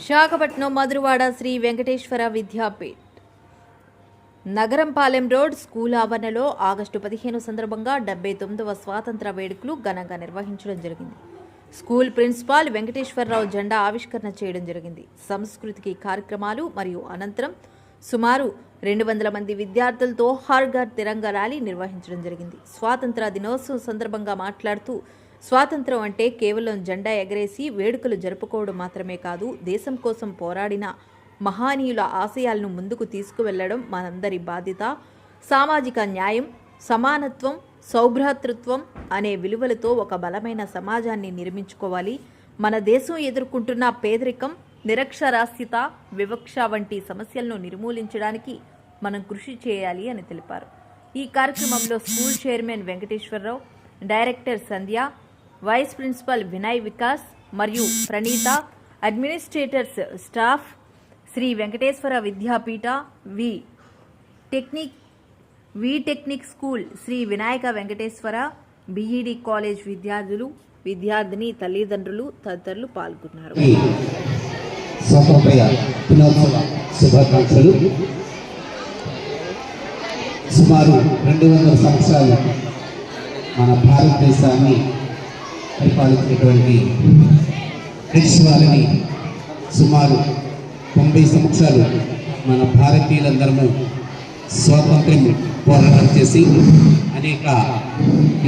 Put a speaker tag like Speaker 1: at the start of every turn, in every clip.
Speaker 1: Visakhapatnam Madhurawada Shri Venkateswara Vidyapeeth Nagarampalem road school ఆవరణలో August 15 సందర్భంగా 79వ స్వాతంత్ర వేడుకలు ఘనంగా నిర్వహించడం జరిగింది. స్కూల్ ప్రిన్సిపాల్ వెంకటేశ్వరరావు జెండా ఆవిష్కరణ చేయడం జరిగింది. సంస్కృతికి కార్యక్రమాలు మరియు అనంతరం సుమారు 200 మంది విద్యార్థులతో హర్ ఘర్ తిరంగా ర్యాలీ నిర్వహించడం జరిగింది. స్వాతంత్ర దినోత్సవం సందర్భంగా మాట్లాడుతూ స్వాతంత్రం అంటే కేవలం జెండా ఎగరేసి వేడుకలు జరుపుకోవడం మాత్రమే కాదు, దేశం కోసం పోరాడిన మహనీయుల ఆశయాలను ముందుకు తీసుకువెళ్లడం మనందరి బాధ్యత. సామాజిక న్యాయం, సమానత్వం, సౌభ్రాతృత్వం అనే విలువలతో ఒక బలమైన సమాజాన్ని నిర్మించుకోవాలి. మన దేశం ఎదుర్కొంటున్న పేదరికం, నిరక్షరాస్యత, వివక్ష వంటి సమస్యలను నిర్మూలించడానికి మనం కృషి చేయాలి అని తెలిపారు. ఈ కార్యక్రమంలో school chairman Venkateswararao, director Sandhya, vice principal Vinay Vikas మరియు Praneetha, administrators staff, Sri Venkateswara Vidyapeeth, V technic school, Sri Vinayaka Venkateswara B Ed college విద్యార్థులు, విద్యార్థిని తల్లిదండ్రులు తదితరులు పాల్గొన్నారు.
Speaker 2: సుమారు 200 సంవత్సరాలు మన భారతదేశాన్ని పరిపాలించినటువంటి బ్రిటిష్ వాళ్ళని సుమారు 90 సంవత్సరాలు మన భారతీయులందరము స్వాతంత్ర్యం పోరాటం చేసి అనేక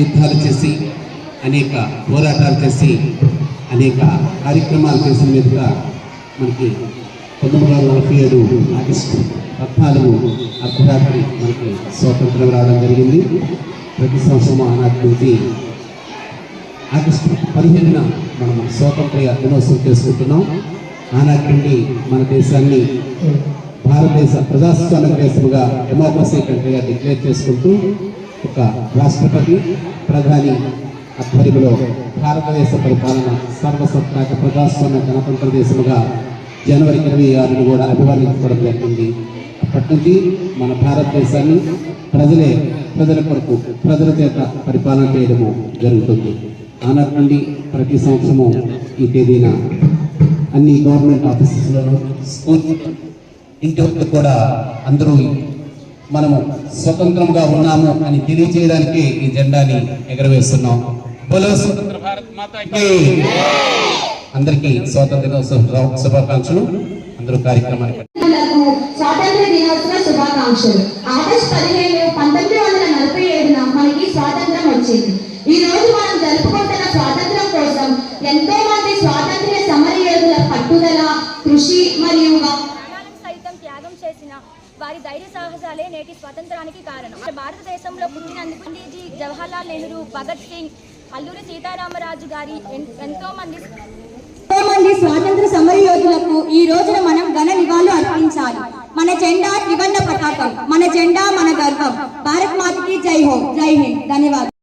Speaker 2: యుద్ధాలు చేసి అనేక పోరాటాలు చేసి అనేక కార్యక్రమాలు చేసిన మీదుగా మనకి 1947 ఆగస్టు 14 అర్ధరాత్రి మనకి స్వాతంత్రం రావడం జరిగింది. ప్రతి సంవత్సరం ఆనాటి నుండి ఆగస్టు 15న మనం స్వాతంత్ర్య దినోత్సవం చేసుకుంటున్నాం. ఆనాటి నుండి మన దేశాన్ని భారతదేశ ప్రజాస్వామ్య దేశముగా, డెమోక్రసీ కంట్రీగా డిక్లేర్ చేసుకుంటూ ఒక రాష్ట్రపతి, ప్రధాని ఆధ్వర్యంలో భారతదేశ పరిపాలన సర్వసత్తాక ప్రజాస్వామ్య గణతంత్ర దేశముగా జనవరి 26ను కూడా అభివర్ణించుకోవడం జరిగింది. అప్పటి నుంచి మన భారతదేశాన్ని ప్రజల కొరకు, ప్రజల చేత పరిపాలన చేయడము జరుగుతుంది. ఆనాటి నుండి ప్రతి సంవత్సరము ఈ తేదీన అన్ని గవర్నమెంట్ ఆఫీసెస్లోనూ, స్కూల్, ఇంటి వద్ద కూడా అందరూ మనము స్వతంత్రంగా ఉన్నాము అని తెలియజేయడానికి ఈ జెండాని ఎగరవేస్తున్నాం. బోలో స్వతంత్ర భారత్ మాతాకి. అందరికీ స్వాతంత్ర దినోత్సవ శుభాకాంక్షలు. అందరూ కార్యక్రమాన్ని
Speaker 3: స్వాతంత్ర దినోత్సవ శుభాకాంక్షలు. ఆగస్టు 15, 1947న మనకి స్వాతంత్రం వచ్చింది. ఈ రోజు మనం జరుపుకుంటున్న స్వాతంత్రం కోసం ఎంతో మంది స్వాతంత్ర్య సమరయోధుల పట్టుదల, కృషి మరియు
Speaker 4: సైతం త్యాగం చేసిన వారి ధైర్య సాహసాలే నేటి స్వాతంత్రానికి కారణం. భారతదేశంలో పుట్టినందుకు గాంధీజీ, జవహర్లాల్ నెహ్రూ, భగత్ సింగ్, అల్లూరి సీతారామరాజు గారి ఎంతో మంది
Speaker 3: స్వాతంత్ర సమరయోధులకు ఈ రోజున మనం ఘన నివాళులు అర్పించాలి. మన జెండా త్రివర్ణ పతాకం, మన జెండా మన గర్వం. భారత్ మాతకి జై హో, జై హింద్. ధన్యవాదాలు.